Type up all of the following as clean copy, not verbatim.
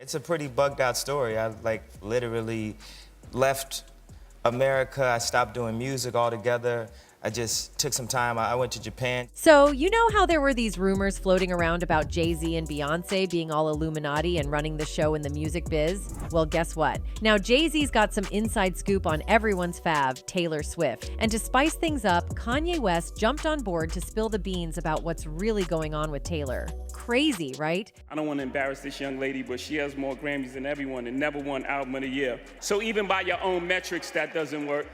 It's a pretty bugged out story. I literally left America. I stopped doing music altogether. I just took some time. I went to Japan. So, you know how there were these rumors floating around about Jay-Z and Beyoncé being all Illuminati and running the show in the music biz? Well, guess what? Now Jay-Z's got some inside scoop on everyone's fave, Taylor Swift. And to spice things up, Kanye West jumped on board to spill the beans about what's really going on with Taylor. Crazy, right? I don't want to embarrass this young lady, but she has more Grammys than everyone and never won Album of the Year. So even by your own metrics, that doesn't work.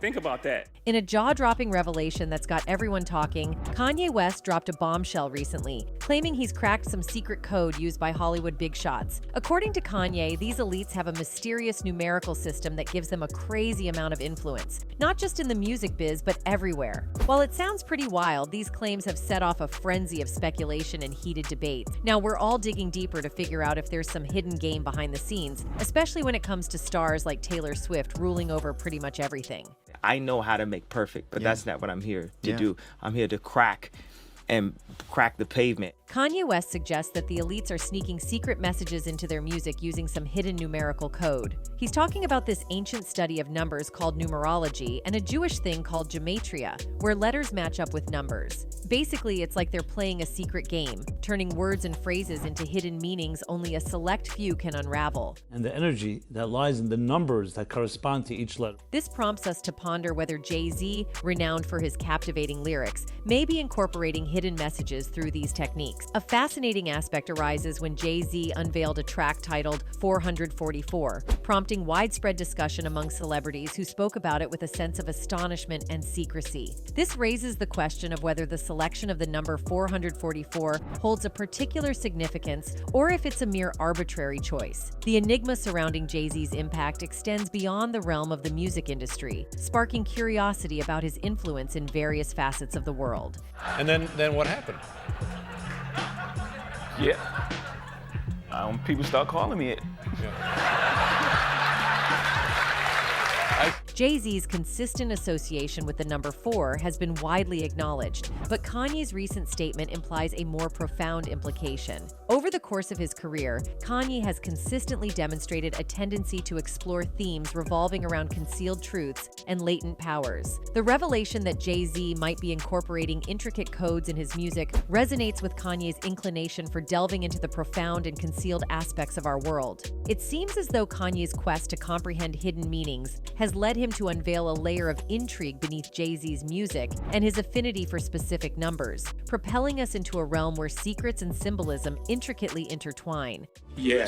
Think about that. In a jaw-dropping revelation that's got everyone talking, Kanye West dropped a bombshell recently, claiming he's cracked some secret code used by Hollywood big shots. According to Kanye, these elites have a mysterious numerical system that gives them a crazy amount of influence, not just in the music biz, but everywhere. While it sounds pretty wild, these claims have set off a frenzy of speculation and heated debate. Now we're all digging deeper to figure out if there's some hidden game behind the scenes, especially when it comes to stars like Taylor Swift ruling over pretty much everything. I know how to make perfect, but that's not what I'm here to do. I'm here to crack the pavement. Kanye West suggests that the elites are sneaking secret messages into their music using some hidden numerical code. He's talking about this ancient study of numbers called numerology and a Jewish thing called gematria, where letters match up with numbers. Basically, it's like they're playing a secret game, turning words and phrases into hidden meanings only a select few can unravel. And the energy that lies in the numbers that correspond to each letter. This prompts us to ponder whether JayZ, renowned for his captivating lyrics, may be incorporating hidden messages through these techniques. A fascinating aspect arises when JayZ unveiled a track titled 444, prompting widespread discussion among celebrities who spoke about it with a sense of astonishment and secrecy. This raises the question of whether the selection of the number 444 holds a particular significance or if it's a mere arbitrary choice. The enigma surrounding Jay-Z's impact extends beyond the realm of the music industry, sparking curiosity about his influence in various facets of the world. And then what happened? Yeah. People start calling me it. Jay-Z's consistent association with the number 4 has been widely acknowledged, but Kanye's recent statement implies a more profound implication. Over the course of his career, Kanye has consistently demonstrated a tendency to explore themes revolving around concealed truths and latent powers. The revelation that Jay-Z might be incorporating intricate codes in his music resonates with Kanye's inclination for delving into the profound and concealed aspects of our world. It seems as though Kanye's quest to comprehend hidden meanings has led him to unveil a layer of intrigue beneath Jay-Z's music and his affinity for specific numbers, propelling us into a realm where secrets and symbolism intricately intertwine. Yeah.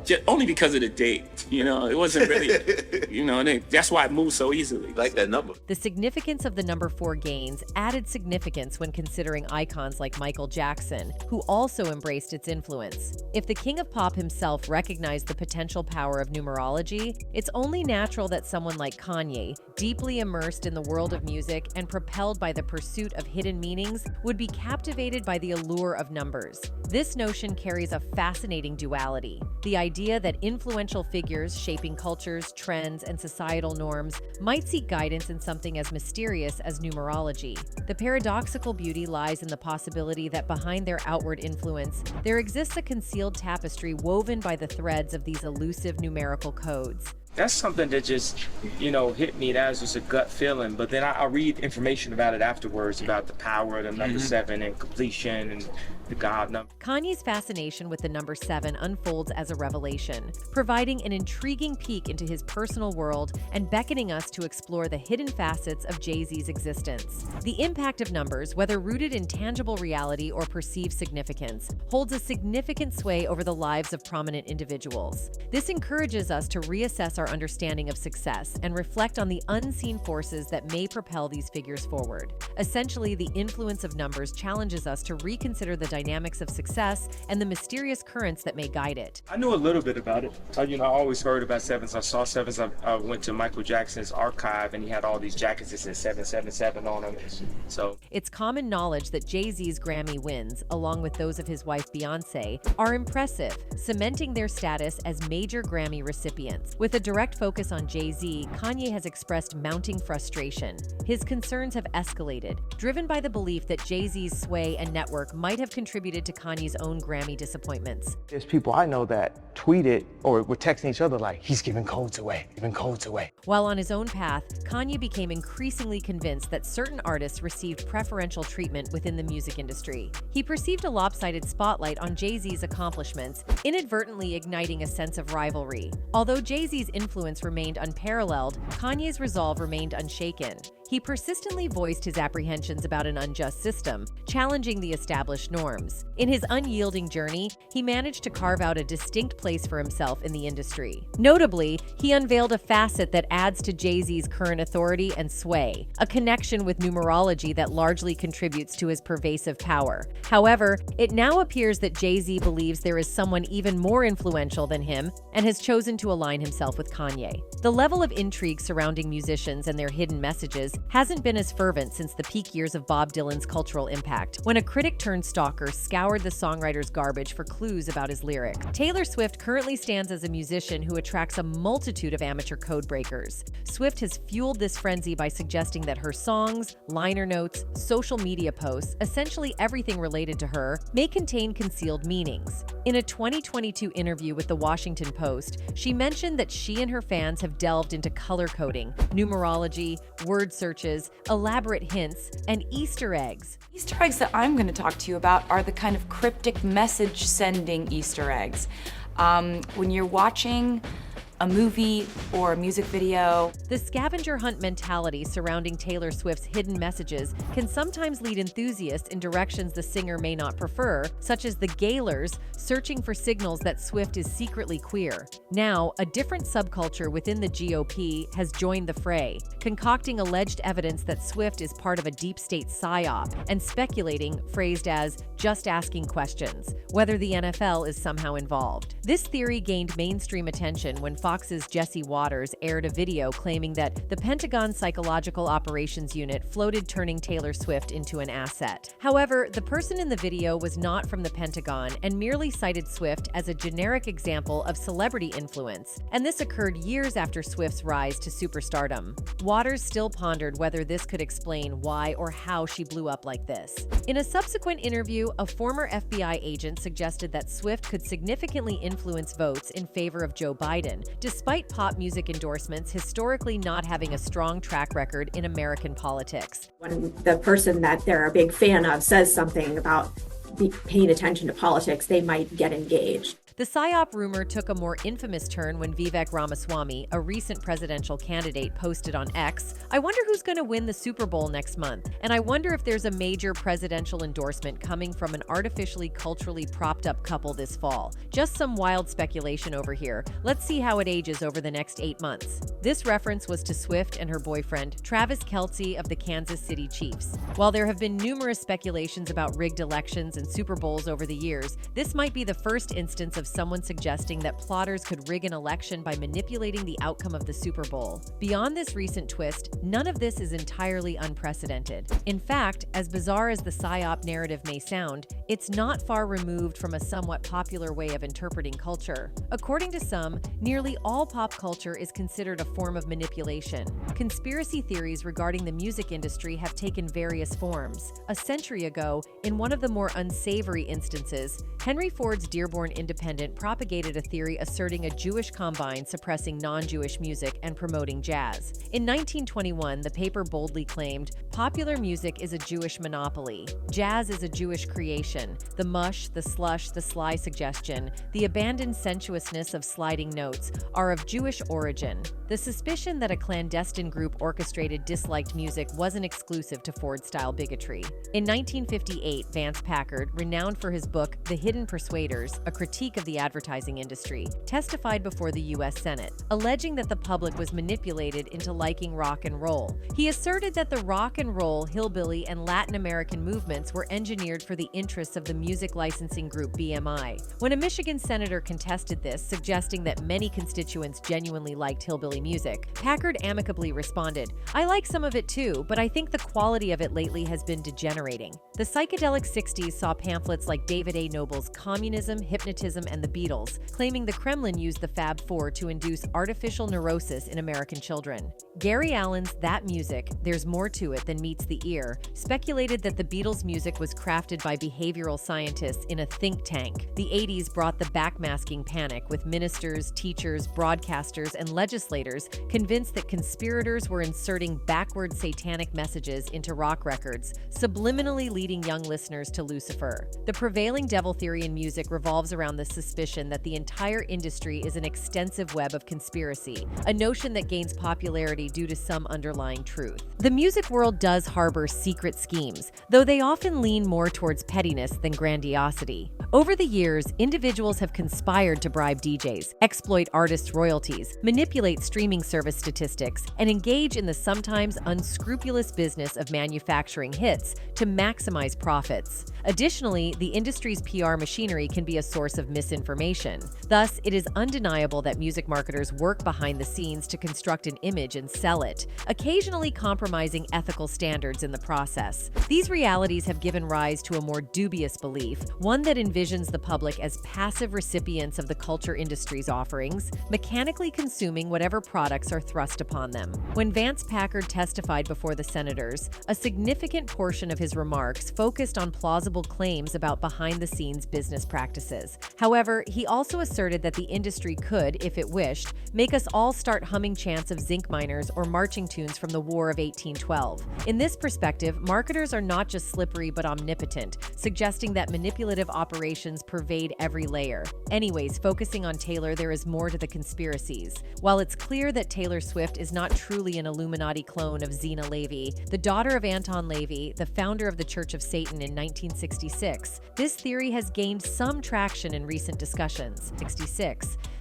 Just only because of the date, it wasn't really, that's why it moved so easily. Like that number. The significance of the number 4 gains added significance when considering icons like Michael Jackson, who also embraced its influence. If the king of pop himself recognized the potential power of numerology, it's only natural that someone like Kanye, deeply immersed in the world of music and propelled by the pursuit of hidden meanings, would be captivated by the allure of numbers. This notion carries a fascinating duality. The idea that influential figures shaping cultures, trends, and societal norms might seek guidance in something as mysterious as numerology. The paradoxical beauty lies in the possibility that behind their outward influence, there exists a concealed tapestry woven by the threads of these elusive numerical codes. That's something that just, hit me. That was just a gut feeling. But then I read information about it afterwards, about the power of the number 7 and completion and the God number. Kanye's fascination with the number 7 unfolds as a revelation, providing an intriguing peek into his personal world and beckoning us to explore the hidden facets of Jay-Z's existence. The impact of numbers, whether rooted in tangible reality or perceived significance, holds a significant sway over the lives of prominent individuals. This encourages us to reassess our understanding of success and reflect on the unseen forces that may propel these figures forward. Essentially, the influence of numbers challenges us to reconsider the dynamics of success and the mysterious currents that may guide it. I knew a little bit about it. I always heard about sevens. I saw sevens. I went to Michael Jackson's archive and he had all these jackets that said 777 on them. So it's common knowledge that Jay-Z's Grammy wins, along with those of his wife Beyoncé, are impressive, cementing their status as major Grammy recipients. With a direct focus on Jay-Z, Kanye has expressed mounting frustration. his concerns have escalated, driven by the belief that Jay-Z's sway and network might have contributed to Kanye's own Grammy disappointments. There's people I know that tweeted or were texting each other like, he's giving codes away, While on his own path, Kanye became increasingly convinced that certain artists received preferential treatment within the music industry. He perceived a lopsided spotlight on Jay-Z's accomplishments, inadvertently igniting a sense of rivalry. Although Jay-Z's influence remained unparalleled, Kanye's resolve remained unshaken. He persistently voiced his apprehensions about an unjust system, challenging the established norms. In his unyielding journey, he managed to carve out a distinct place for himself in the industry. Notably, he unveiled a facet that adds to Jay-Z's current authority and sway, a connection with numerology that largely contributes to his pervasive power. However, it now appears that Jay-Z believes there is someone even more influential than him and has chosen to align himself with Kanye. The level of intrigue surrounding musicians and their hidden messages hasn't been as fervent since the peak years of Bob Dylan's cultural impact, when a critic-turned-stalker scoured the songwriter's garbage for clues about his lyric. Taylor Swift currently stands as a musician who attracts a multitude of amateur code breakers. Swift has fueled this frenzy by suggesting that her songs, liner notes, social media posts, essentially everything related to her, may contain concealed meanings. In a 2022 interview with The Washington Post, she mentioned that she and her fans have delved into color coding, numerology, word searches, elaborate hints, and Easter eggs. Easter eggs that I'm going to talk to you about are the kind of cryptic message-sending Easter eggs. When you're watching a movie or a music video. The scavenger hunt mentality surrounding Taylor Swift's hidden messages can sometimes lead enthusiasts in directions the singer may not prefer, such as the Gaylors searching for signals that Swift is secretly queer. Now, a different subculture within the GOP has joined the fray, concocting alleged evidence that Swift is part of a deep state psyop and speculating, phrased as just asking questions, whether the NFL is somehow involved. This theory gained mainstream attention when Fox's Jesse Waters aired a video claiming that the Pentagon Psychological Operations Unit floated turning Taylor Swift into an asset. However, the person in the video was not from the Pentagon and merely cited Swift as a generic example of celebrity influence, and this occurred years after Swift's rise to superstardom. Waters still pondered whether this could explain why or how she blew up like this. In a subsequent interview, a former FBI agent suggested that Swift could significantly influence votes in favor of Joe Biden, despite pop music endorsements historically not having a strong track record in American politics. When the person that they're a big fan of says something about paying attention to politics, they might get engaged. The PSYOP rumor took a more infamous turn when Vivek Ramaswamy, a recent presidential candidate, posted on X, "I wonder who's going to win the Super Bowl next month, and I wonder if there's a major presidential endorsement coming from an artificially culturally propped up couple this fall. Just some wild speculation over here. Let's see how it ages over the next 8 months." This reference was to Swift and her boyfriend, Travis Kelce of the Kansas City Chiefs. While there have been numerous speculations about rigged elections and Super Bowls over the years, this might be the first instance of someone suggesting that plotters could rig an election by manipulating the outcome of the Super Bowl. Beyond this recent twist, none of this is entirely unprecedented. In fact, as bizarre as the PSYOP narrative may sound, it's not far removed from a somewhat popular way of interpreting culture. According to some, nearly all pop culture is considered a form of manipulation. Conspiracy theories regarding the music industry have taken various forms. A century ago, in one of the more unsavory instances, Henry Ford's Dearborn Independent propagated a theory asserting a Jewish combine suppressing non-Jewish music and promoting jazz. In 1921, the paper boldly claimed, "Popular music is a Jewish monopoly. Jazz is a Jewish creation. The mush, the slush, the sly suggestion, the abandoned sensuousness of sliding notes are of Jewish origin." The suspicion that a clandestine group orchestrated disliked music wasn't exclusive to Ford-style bigotry. In 1958, Vance Packard, renowned for his book The Hidden Persuaders, a critique of the advertising industry, testified before the U.S. Senate, alleging that the public was manipulated into liking rock and roll. He asserted that the rock and roll, hillbilly, and Latin American movements were engineered for the interests of the music licensing group BMI. When a Michigan senator contested this, suggesting that many constituents genuinely liked hillbilly music, Packard amicably responded, "I like some of it too, but I think the quality of it lately has been degenerating." The psychedelic 60s saw pamphlets like David A. Noble's Communism, Hypnotism, and the Beatles, claiming the Kremlin used the Fab Four to induce artificial neurosis in American children. Gary Allen's That Music, There's More to It Than Meets the Ear, speculated that the Beatles' music was crafted by behavioral scientists in a think tank. The 80s brought the backmasking panic, with ministers, teachers, broadcasters, and legislators convinced that conspirators were inserting backward satanic messages into rock records, subliminally leading young listeners to Lucifer. The prevailing devil theory in music revolves around the suspicion that the entire industry is an extensive web of conspiracy, a notion that gains popularity due to some underlying truth. The music world does harbor secret schemes, though they often lean more towards pettiness than grandiosity. Over the years, individuals have conspired to bribe DJs, exploit artists' royalties, manipulate streaming service statistics, and engage in the sometimes unscrupulous business of manufacturing hits to maximize profits. Additionally, the industry's PR machinery can be a source of misinformation. Thus, it is undeniable that music marketers work behind the scenes to construct an image and sell it, occasionally compromising ethical standards in the process. These realities have given rise to a more dubious belief, one that envisions the public as passive recipients of the culture industry's offerings, mechanically consuming whatever products are thrust upon them. When Vance Packard testified before the senators, a significant portion of his remarks focused on plausible claims about behind-the-scenes business practices. However, he also asserted that the industry could, if it wished, make us all start humming chants of zinc miners or marching tunes from the War of 1812. In this perspective, marketers are not just slippery but omnipotent, suggesting that manipulative operations pervade every layer. Anyways, focusing on Taylor, there is more to the conspiracies. While it's clear that Taylor Swift is not truly an Illuminati clone of Zena Levy, the daughter of Anton Levy, the founder of the Church of Satan in 1966, this theory has gained some traction in recent discussions.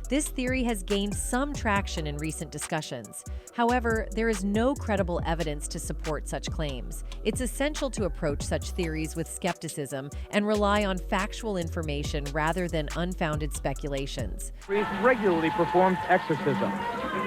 This theory has gained some traction in recent discussions. However, there is no credible evidence to support such claims. It's essential to approach such theories with skepticism and rely on factual information rather than unfounded speculations. Priest regularly performs exorcism.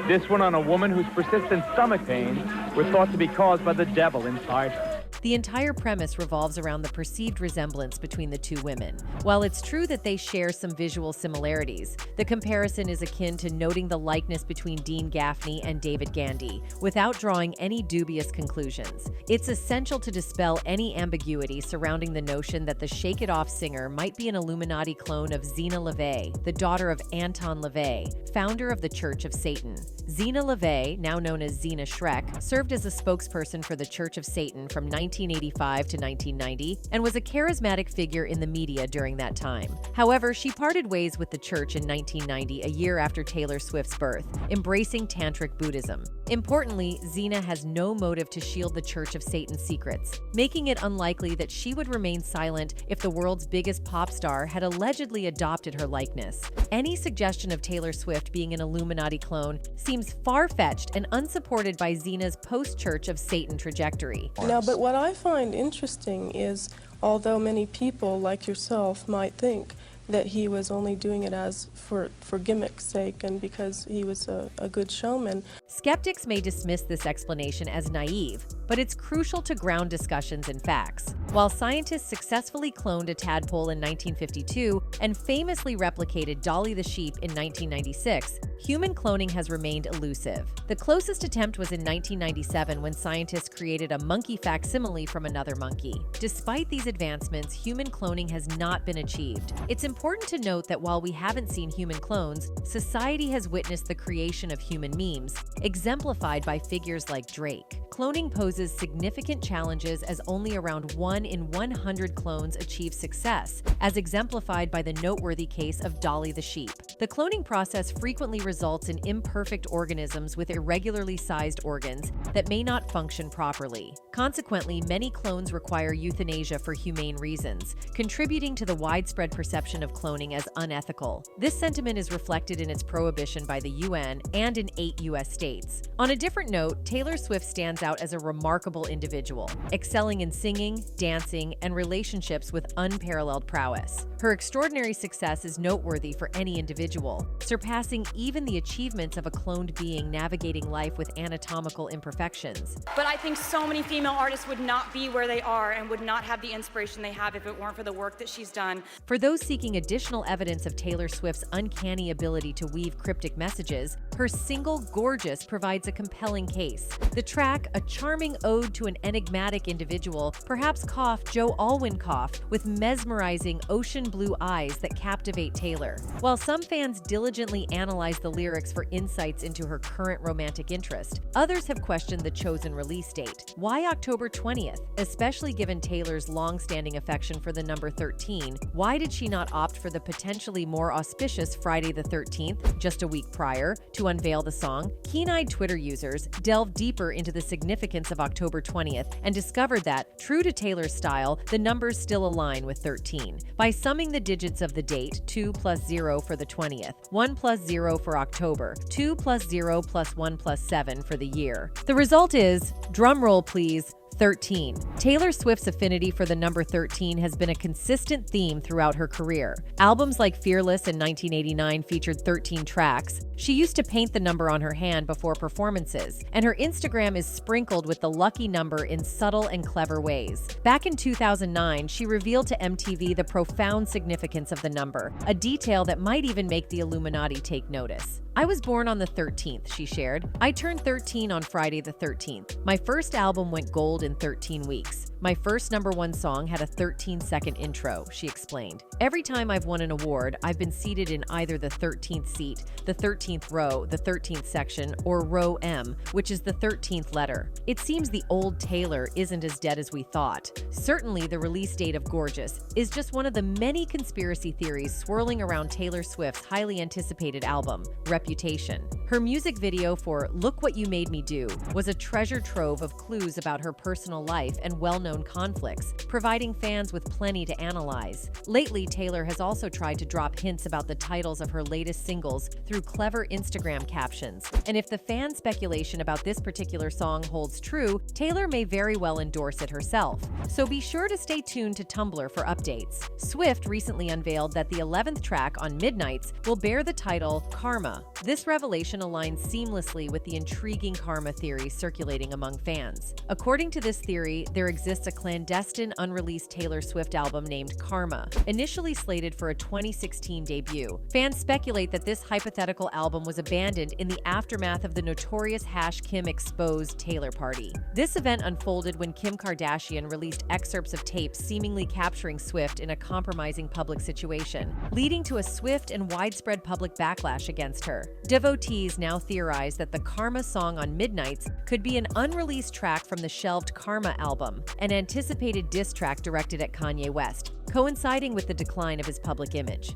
This one on a woman whose persistent stomach pains were thought to be caused by the devil inside her. The entire premise revolves around the perceived resemblance between the two women. While it's true that they share some visual similarities, the comparison is akin to noting the likeness between Dean Gaffney and David Gandy, without drawing any dubious conclusions. It's essential to dispel any ambiguity surrounding the notion that the Shake It Off singer might be an Illuminati clone of Zena LaVey, the daughter of Anton LaVey, founder of the Church of Satan. Zena LaVey, now known as Zena Shrek, served as a spokesperson for the Church of Satan from 1985 to 1990 and was a charismatic figure in the media during that time. However, she parted ways with the church in 1990, a year after Taylor Swift's birth, embracing Tantric Buddhism. Importantly, Zena has no motive to shield the Church of Satan's secrets, making it unlikely that she would remain silent if the world's biggest pop star had allegedly adopted her likeness. Any suggestion of Taylor Swift being an Illuminati clone seems far-fetched and unsupported by Zena's post-Church of Satan trajectory. No, but what I find interesting is, although many people like yourself might think that he was only doing it as for gimmick's sake and because he was a good showman. Skeptics may dismiss this explanation as naive, but it's crucial to ground discussions in facts. While scientists successfully cloned a tadpole in 1952 and famously replicated Dolly the sheep in 1996, human cloning has remained elusive. The closest attempt was in 1997 when scientists created a monkey facsimile from another monkey. Despite these advancements, human cloning has not been achieved. It's important to note that while we haven't seen human clones, society has witnessed the creation of human memes, exemplified by figures like Drake. Cloning poses significant challenges as only around 1 in 100 clones achieve success, as exemplified by the noteworthy case of Dolly the sheep. The cloning process frequently results in imperfect organisms with irregularly sized organs that may not function properly. Consequently, many clones require euthanasia for humane reasons, contributing to the widespread perception of cloning as unethical. This sentiment is reflected in its prohibition by the UN and in 8 US states. On a different note, Taylor Swift stands out as a remarkable individual, excelling in singing, dancing, and relationships with unparalleled prowess. Her extraordinary success is noteworthy for any individual, individual, surpassing even the achievements of a cloned being navigating life with anatomical imperfections. But I think so many female artists would not be where they are and would not have the inspiration they have if it weren't for the work that she's done. For those seeking additional evidence of Taylor Swift's uncanny ability to weave cryptic messages, her single Gorgeous provides a compelling case. The track, a charming ode to an enigmatic individual, perhaps Joe Alwyn with mesmerizing ocean blue eyes that captivate Taylor. While some fans diligently analyze the lyrics for insights into her current romantic interest, others have questioned the chosen release date. Why October 20th? Especially given Taylor's long-standing affection for the number 13, why did she not opt for the potentially more auspicious Friday the 13th, just a week prior, to unveil the song? Keen-eyed Twitter users delved deeper into the significance of October 20th and discovered that, true to Taylor's style, the numbers still align with 13. By summing the digits of the date, 2 plus 0 for the 20th, 1 plus 0 for October, 2 plus 0 plus 1 plus 7 for the year. The result is, drumroll please, 13. Taylor Swift's affinity for the number 13 has been a consistent theme throughout her career. Albums like Fearless in 1989 featured 13 tracks. She used to paint the number on her hand before performances, and her Instagram is sprinkled with the lucky number in subtle and clever ways. Back in 2009, she revealed to MTV the profound significance of the number, a detail that might even make the Illuminati take notice. I was born on the 13th, she shared. I turned 13 on Friday the 13th. My first album went gold in 13 weeks. My first #1 song had a 13-second intro, she explained. Every time I've won an award, I've been seated in either the 13th seat, the 13th row, the 13th section, or row M, which is the 13th letter. It seems the old Taylor isn't as dead as we thought. Certainly, the release date of Gorgeous is just one of the many conspiracy theories swirling around Taylor Swift's highly anticipated album, Reputation. Her music video for Look What You Made Me Do was a treasure trove of clues about her personal life and well-known conflicts, providing fans with plenty to analyze. Lately, Taylor has also tried to drop hints about the titles of her latest singles through clever Instagram captions. And if the fan speculation about this particular song holds true, Taylor may very well endorse it herself. So be sure to stay tuned to Tumblr for updates. Swift recently unveiled that the 11th track on Midnights will bear the title Karma. This revelation aligns seamlessly with the intriguing karma theory circulating among fans. According to this theory, there exists a clandestine, unreleased Taylor Swift album named Karma, initially slated for a 2016 debut. Fans speculate that this hypothetical album was abandoned in the aftermath of the notorious Kim exposed Taylor party. This event unfolded when Kim Kardashian released excerpts of tapes seemingly capturing Swift in a compromising public situation, leading to a swift and widespread public backlash against her. Devotees now theorize that the Karma song on Midnights could be an unreleased track from the shelved Karma album, an anticipated diss track directed at Kanye West, coinciding with the decline of his public image.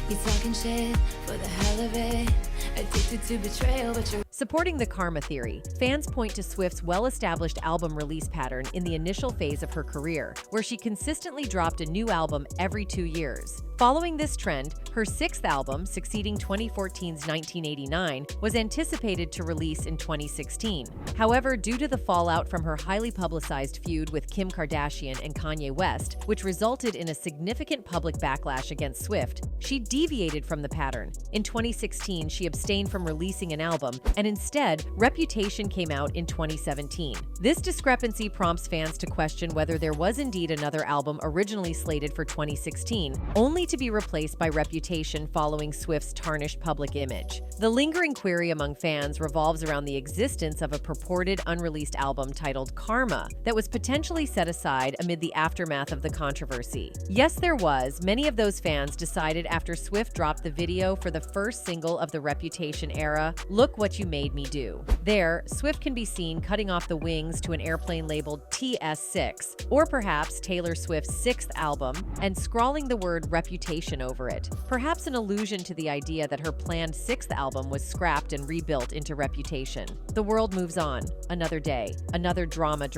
You talking shit for the hell of it, addicted to betrayal, but you're Supporting the karma theory, fans point to Swift's well-established album release pattern in the initial phase of her career, where she consistently dropped a new album every 2 years. Following this trend, her 6th album, succeeding 2014's 1989, was anticipated to release in 2016. However, due to the fallout from her highly publicized feud with Kim Kardashian and Kanye West, which resulted in a significant public backlash against Swift, she deviated from the pattern. In 2016, she abstained from releasing an album, and instead, Reputation came out in 2017. This discrepancy prompts fans to question whether there was indeed another album originally slated for 2016, only to be replaced by Reputation following Swift's tarnished public image. The lingering query among fans revolves around the existence of a purported unreleased album titled Karma that was potentially set aside amid the aftermath of the controversy. Yes, there was. Many of those fans decided after Swift dropped the video for the first single of the Reputation era, Look What You Made Me Do. There, Swift can be seen cutting off the wings to an airplane labeled TS6, or perhaps Taylor Swift's 6th album, and scrawling the word Reputation over it. Perhaps an allusion to the idea that her planned 6th album was scrapped and rebuilt into Reputation. The world moves on. Another day. Another drama,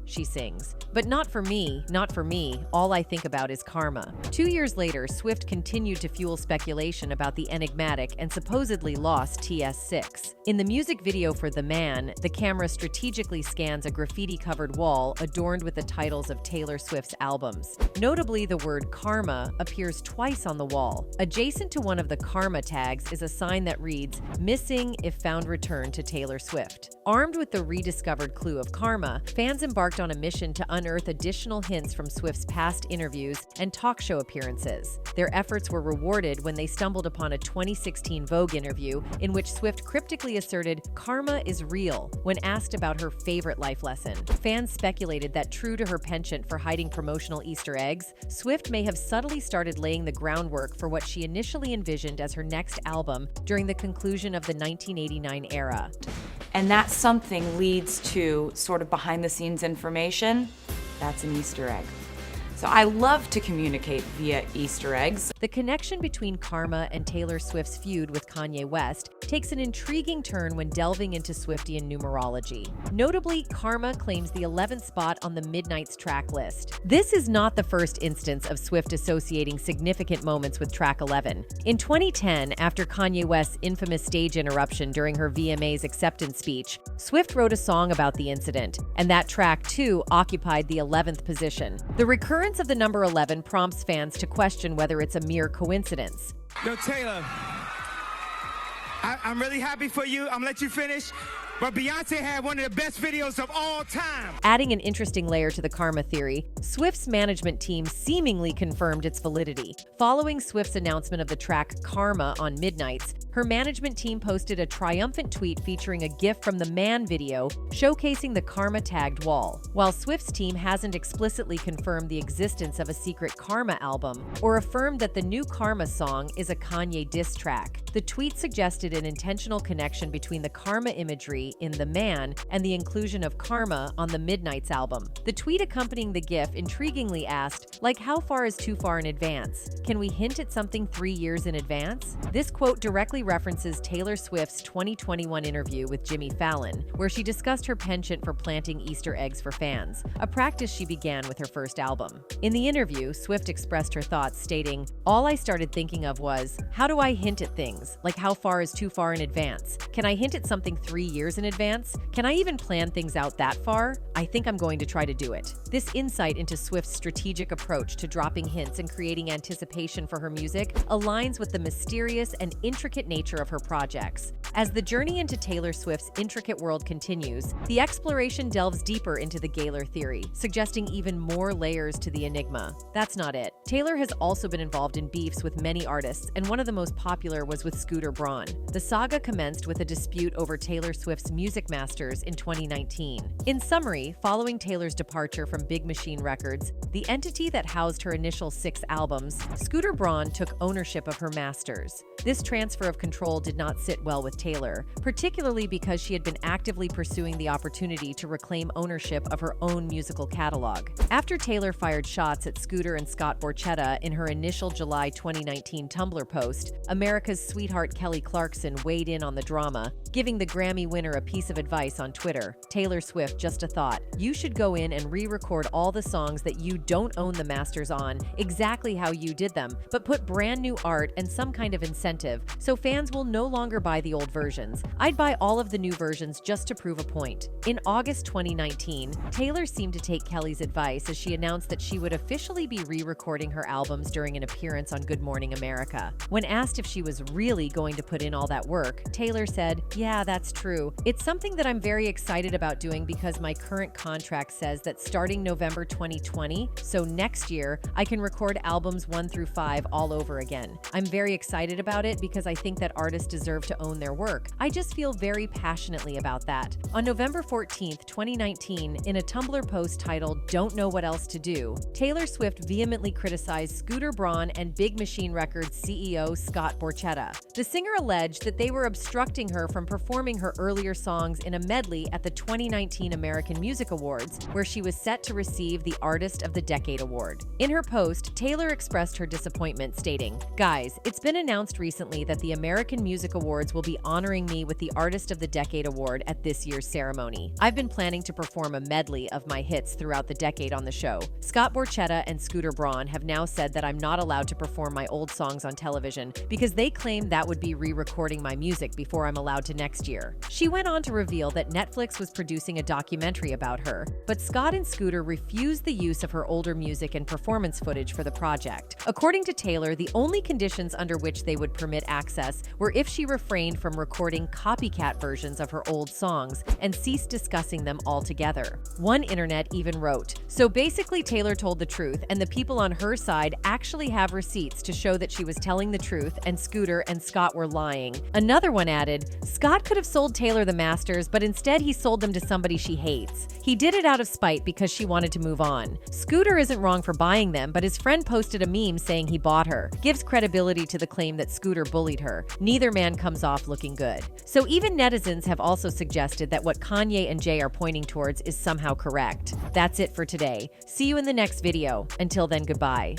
she sings. But not for me, not for me. All I think about is karma. 2 years later, Swift continued to fuel speculation about the enigmatic and supposedly lost TS6. In the the music video for The Man, the camera strategically scans a graffiti-covered wall adorned with the titles of Taylor Swift's albums. Notably, the word karma appears twice on the wall. Adjacent to one of the karma tags is a sign that reads, "Missing if found return to Taylor Swift." Armed with the rediscovered clue of karma, fans embarked on a mission to unearth additional hints from Swift's past interviews and talk show appearances. Their efforts were rewarded when they stumbled upon a 2016 Vogue interview in which Swift cryptically asserted karma is real when asked about her favorite life lesson. Fans speculated that true to her penchant for hiding promotional Easter eggs, Swift may have subtly started laying the groundwork for what she initially envisioned as her next album during the conclusion of the 1989 era. And that something leads to sort of behind-the-scenes information. That's an Easter egg. So I love to communicate via Easter eggs. The connection between karma and Taylor Swift's feud with Kanye West takes an intriguing turn when delving into Swiftian numerology. Notably, karma claims the 11th spot on the Midnight's track list. This is not the first instance of Swift associating significant moments with track 11. In 2010, after Kanye West's infamous stage interruption during her VMA's acceptance speech, Swift wrote a song about the incident, and that track too occupied the 11th position. The recurrence of the number 11 prompts fans to question whether it's a mere coincidence. Yo, Taylor, I'm really happy for you. I'm gonna let you finish. But Beyoncé had one of the best videos of all time. Adding an interesting layer to the karma theory, Swift's management team seemingly confirmed its validity. Following Swift's announcement of the track Karma on Midnights, her management team posted a triumphant tweet featuring a GIF from the Man video showcasing the Karma-tagged wall. While Swift's team hasn't explicitly confirmed the existence of a secret Karma album or affirmed that the new Karma song is a Kanye diss track, the tweet suggested an intentional connection between the Karma imagery in The Man and the inclusion of Karma on the Midnights album. The tweet accompanying the GIF intriguingly asked, like, how far is too far in advance? Can we hint at something 3 years in advance? This quote directly references Taylor Swift's 2021 interview with Jimmy Fallon, where she discussed her penchant for planting Easter eggs for fans, a practice she began with her first album. In the interview, Swift expressed her thoughts, stating, "All I started thinking of was, how do I hint at things? Like, how far is too far in advance? Can I hint at something 3 years in advance? Can I even plan things out that far? I think I'm going to try to do it." This insight into Swift's strategic approach to dropping hints and creating anticipation for her music aligns with the mysterious and intricate nature of her projects. As the journey into Taylor Swift's intricate world continues, the exploration delves deeper into the Gaylor theory, suggesting even more layers to the enigma. That's not it. Taylor has also been involved in beefs with many artists, and one of the most popular was with Scooter Braun. The saga commenced with a dispute over Taylor Swift's music masters in 2019. In summary, following Taylor's departure from Big Machine Records, the entity that housed her initial 6 albums, Scooter Braun took ownership of her masters. This transfer of control did not sit well with Taylor, particularly because she had been actively pursuing the opportunity to reclaim ownership of her own musical catalog. After Taylor fired shots at Scooter and Scott Borchetta in her initial July 2019 Tumblr post, America's sweetheart Kelly Clarkson weighed in on the drama, giving the Grammy winner a piece of advice on Twitter. "Taylor Swift, just a thought. You should go in and re-record all the songs that you don't own the masters on exactly how you did them, but put brand new art and some kind of incentive so fans will no longer buy the old versions. I'd buy all of the new versions just to prove a point." In August 2019, Taylor seemed to take Kelly's advice as she announced that she would officially be re-recording her albums during an appearance on Good Morning America. When asked if she was really going to put in all that work, Taylor said, "Yeah, that's true. It's something that I'm very excited about doing because my current contract says that starting November 2020, so next year, I can record albums 1 through 5 all over again. I'm very excited about it because I think that artists deserve to own their work. I just feel very passionately about that." On November 14th, 2019, in a Tumblr post titled "Don't Know What Else to Do," Taylor Swift vehemently criticized Scooter Braun and Big Machine Records CEO Scott Borchetta. The singer alleged that they were obstructing her from performing her earlier songs in a medley at the 2019 American Music Awards, where she was set to receive the Artist of the Decade award. In her post, Taylor expressed her disappointment, stating, "Guys, it's been announced recently that the American Music Awards will be honoring me with the Artist of the Decade award at this year's ceremony. I've been planning to perform a medley of my hits throughout the decade on the show. Scott Borchetta and Scooter Braun have now said that I'm not allowed to perform my old songs on television because they claim that would be re-recording my music before I'm allowed to next year. She went on to reveal that Netflix was producing a documentary about her, but Scott and Scooter refused the use of her older music and performance footage for the project. According to Taylor, the only conditions under which they would permit access were if she refrained from recording copycat versions of her old songs and ceased discussing them altogether. One internet even wrote, "So basically Taylor told the truth, and the people on her side actually have receipts to show that she was telling the truth and Scooter and Scott were lying." Another one added, "Scott could have sold Taylor the masters, but instead he sold them to somebody she hates. He did it out of spite because she wanted to move on. Scooter isn't wrong for buying them, but his friend posted a meme saying he bought her. Gives credibility to the claim that Scooter bullied her. Neither man comes off looking good." So even netizens have also suggested that what Kanye and Jay are pointing towards is somehow correct. That's it for today. See you in the next video. Until then, goodbye.